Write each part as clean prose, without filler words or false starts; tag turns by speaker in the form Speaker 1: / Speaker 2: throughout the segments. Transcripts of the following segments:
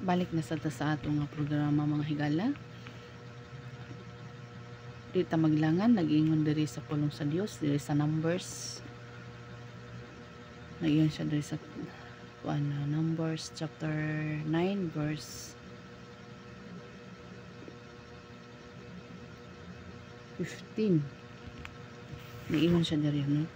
Speaker 1: Balik na sa ato nga programa mga higala. Dita maglangan nag-ingon diri sa pulong sa Dios, diri sa Numbers. Nag-ingon siya diri sa Numbers chapter 9 verse 15. Nag-ingon siya diri no.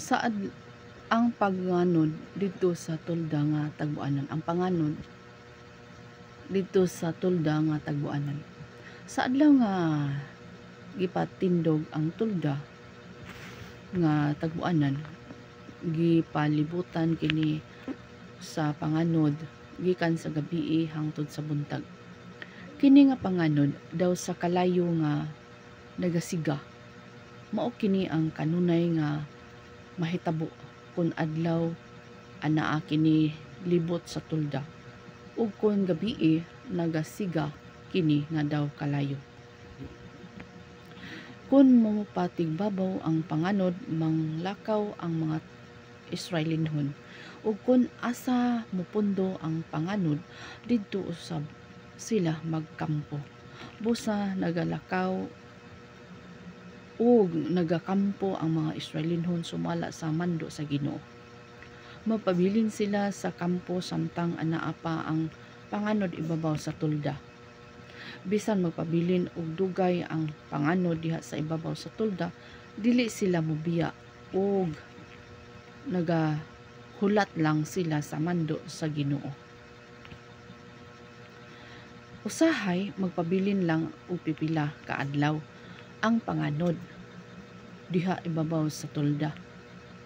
Speaker 1: Saad ang paganod dito sa tulda nga tagbuanan. Ang panganod dito sa tulda nga tagbuanan. Sa adlaw nga gipatindog ang tulda nga tagbuanan, gipalibutan kini sa panganod gikan sa gabii hangtod sa buntag. Kini nga panganod daw sa kalayo nga nagasiga. Mao kini ang kanunay nga mahitabo kun adlaw anaa kini libot sa tulda ug kun gabii nagasiga kini nga daw kalayo. Kun mopatigbabaw ang panganod, manglakaw ang mga Israelinhon ug kun asa mopundo ang panganod didto usab sila magkampo. Busa nagalakaw ug nagakampo ang mga Israelinhon sumala sa mando sa Ginoo. Mapabilin sila sa kampo samtang anaa pa ang panganod ibabaw sa tulda. Bisan magpabilin og dugay ang panganod diha sa ibabaw sa tulda, dili sila mobiya ug nagahulat lang sila sa mando sa Ginoo. Usahay magpabilin lang og pipila ka adlaw ang panganod diha ibabaw sa tulda.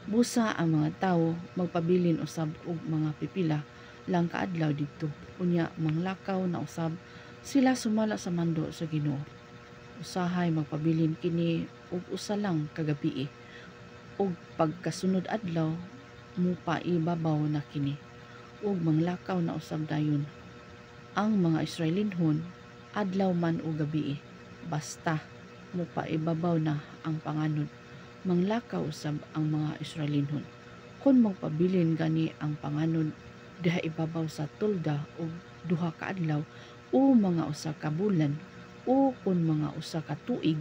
Speaker 1: Busa ang mga tawo magpabilin usab og mga pipila lang ka adlaw didto. Unya manglakaw na usab sila sumala sa mando sa Ginoo. Usahay magpabilin kini og usa lang ka gabii ug pagkasunod adlaw mupaibabaw na kini ug manglakaw na usab dayon ang mga Israelinhon adlaw man o gabii, basta mupaibabaw na ang panganod. Manglakaw usab ang mga Israelinhon kun magpabilin gani ang panganod diha ibabaw sa tulda og duha ka adlaw o mga usa ka bulan o kun mga usa ka tuig,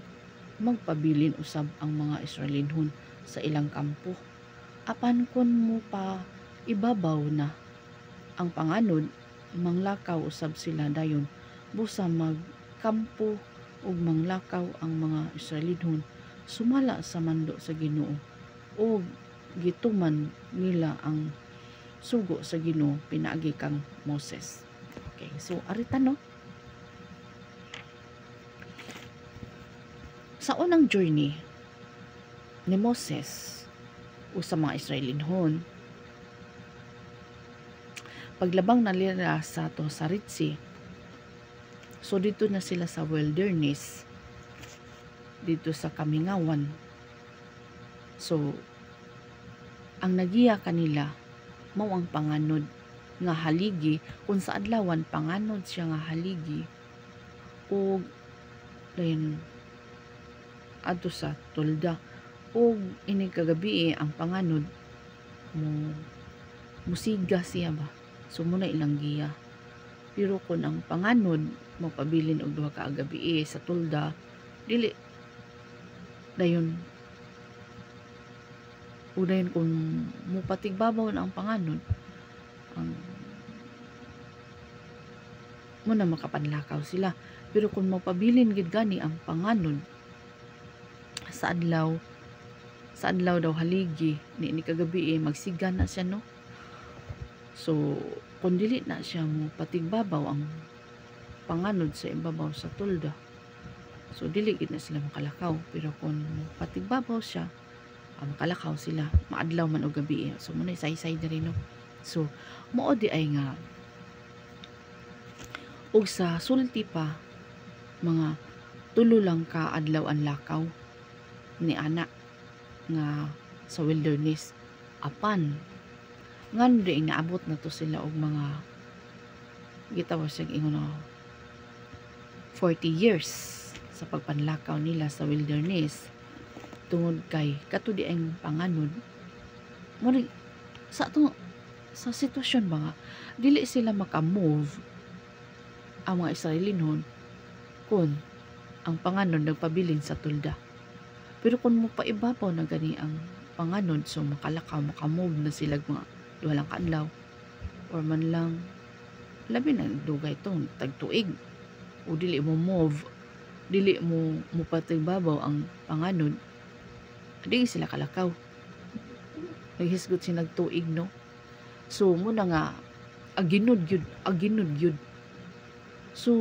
Speaker 1: magpabilin usab ang mga Israelinhon sa ilang kampo. Apan kun mo pa ibabaw na ang panganod, manglakaw usab sila dayon. Busa magkampo ug manglakaw ang mga Israelinhon sumala sa mando sa Ginoo ug gituman nila ang sugo sa Ginoo pinaagi kang Moses. Okay, so arita no. Sa unang journey ni Moses o sa mga Israelinhon, paglabang na nila sa Red Sea, so dito na sila sa wilderness, dito sa Kamingawan. So ang nagiya kanila mao ang panganod nga haligi, kung sa adlawan panganod siya nga haligi ug dayon adto sa tulda ug ini kagabi ang panganod musiga siya ba, so muna ilang giya. Pero kung ang panganod magpabilin og duha ka gabi sa tulda, dili dayon udayon kung mupatigbabaw na ang panganod, ang muna makapanlakaw sila. Pero kung mapabilin gid gani ang panganod sa adlaw daw haligi ni kagabi magsiga na siya no. So kung dili na siya mo patigbabaw ang panganod sa ibabaw sa tulda, so dili gid na sila makalakaw. Pero kung patigbabaw siya, makalakaw sila maadlaw man o gabi. So muna isaysay diri no. So mao di ay nga ug sa sulti pa mga tulo lang ka adlaw ang lakaw ni ana nga sa wilderness. Apan ngan di naabot na to sila og mga gitawas sa ingon 40 years sa pagpanlakaw nila sa wilderness tungod kay kato di ang panganod mo sa sa sitwasyon ba nga dili sila maka-move ang mga Israelinon kung ang panganod nagpabilin sa tulda. Pero kung mo pa ibabaw na gani ang panganod, so makalakaw, makamove na sila mga duha lang kaadlaw or man lang labi na dugay itong tagtuig o dili mo move, dili mo patibabaw ang panganod, di sila kalakaw, naghisgot si nagtuig, no? So muna nga aginod yun. So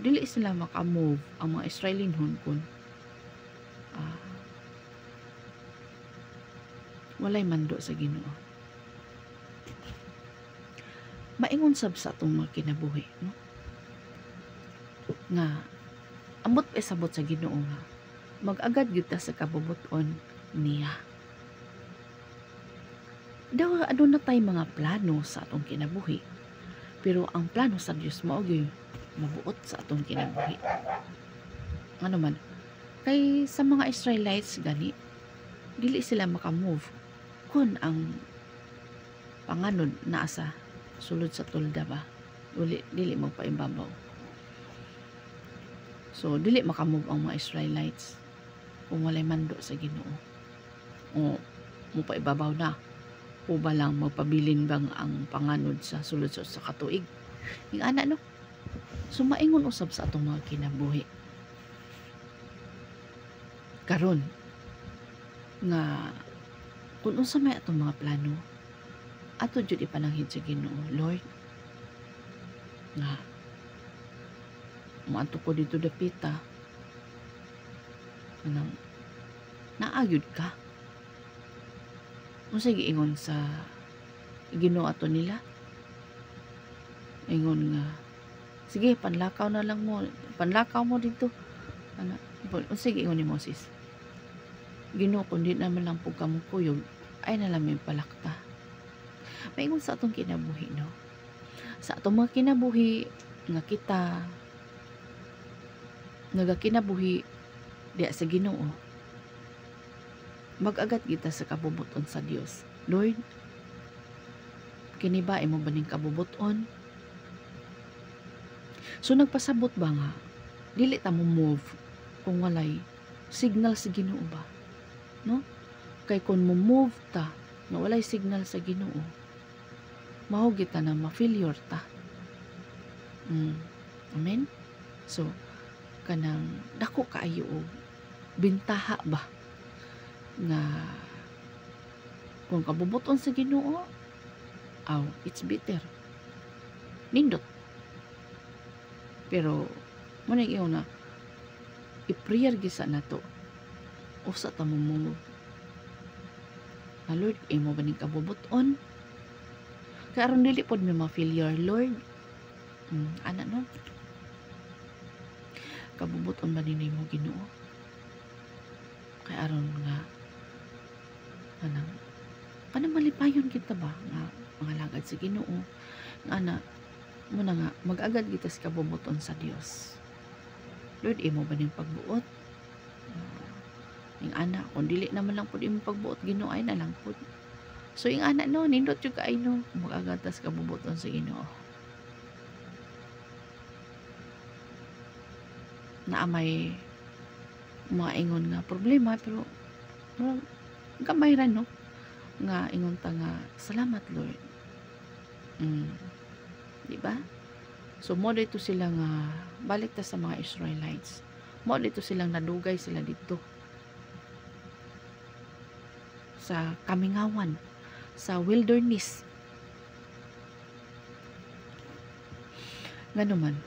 Speaker 1: dili sila makamove ang mga Israelinhon kung walay mando sa Ginoo. Maingon sab sa atong mga kinabuhi, no? Nga ambot pa sabot sa Ginoo nga mag-agad gyud ta sa kabubuton niya. Daw aduna tay mga plano sa atong kinabuhi, pero ang plano sa Dios mao gyud mabuot sa atong kinabuhi. Ano man kay sa mga Israelites gani dili sila makamove kun ang panganod naa sa sulod sa tulda ba, dili magpaimbabaw. So dili makamove ang mga Israelites kung walay mando sa Ginoo. O mo paibabaw na o ba lang magpabilin bang ang panganod sa sulod sa katuig. Ing ana, no? So maingon usab sa atong mga kinabuhi karon nga kung unsa may atong mga plano, ato jud ipananghid sa Ginoo. Lord, nga maadto ko dito dapita, anang naagyud ka. Unsa giingon sa Ginoo ato nila? Ingon nga, sige, panlakaw mo dito. Ana, unsa giingon ni Moses? Ginoo, kundi naman lang po kamukuyog, ay nalang may palakta. Maingon sa atong kinabuhi, no? Sa atong mga kinabuhi, nga kita, nagakinabuhi, diya sa Ginoo, mag-agat kita sa kabubuton sa Dios. Lord, kini ba imo ba ning kabubuton? So nagpasabot ba nga, dili ta mo move kung walay signal sa Ginoo ba? No? Kay kung mo move ta na walay signal sa Ginoo, mahugit ta na ma-failure ta. Amen? So kanang dako kaayo og bintaha ba nga kung kabubuton sa Ginoo, it's better, nindot. Pero mo na iyo na i-prayer gisa nato usa ta mo move na Lord, imo ba ning kabubuton? Kaya aron dili pod may ma-failure, Lord. Ana, no? Kabubuton ba ninyo mo Ginoo? Kaya aron nga kanang malipayon kita ba nga mga lagad sa Ginoo, ana mo na nga mag-agad kita sa kabubuton sa Dios. Lord, imo ba ning pagbuot? Ing ana, kung dili naman lang po imo pagbuot Ginoo, ay na lang po. So ing ana, no, nindot yung kaay, no, mag-agad tas kabubuton sa Ginoo. Naamay mga ingon nga problema, pero gamay ra, no, nga ingon ta nga salamat Lord. Diba? So mo dito sila nga balik ta sa mga Israelites, mo dito silang nadugay sila dito sa kamingawan, sa wilderness. Nga naman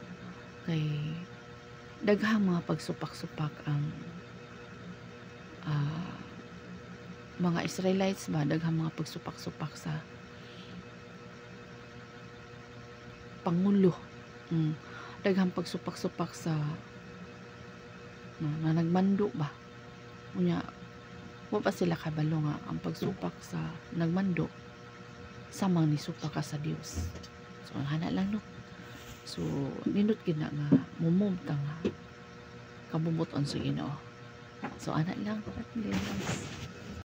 Speaker 1: kay daghang mga pagsupak-supak ang mga Israelites ba, daghang mga pagsupak-supak sa Pangulo. Daghang pagsupak-supak sa na nagmando ba. Unya, wa pa sila kabalo nga ang pagsupak sa nagmando samang ni supak ka sa Dios. So hana lang, no. So nindot gid na nga mumumta nga kabubuton sa Ginoo. So ana lang,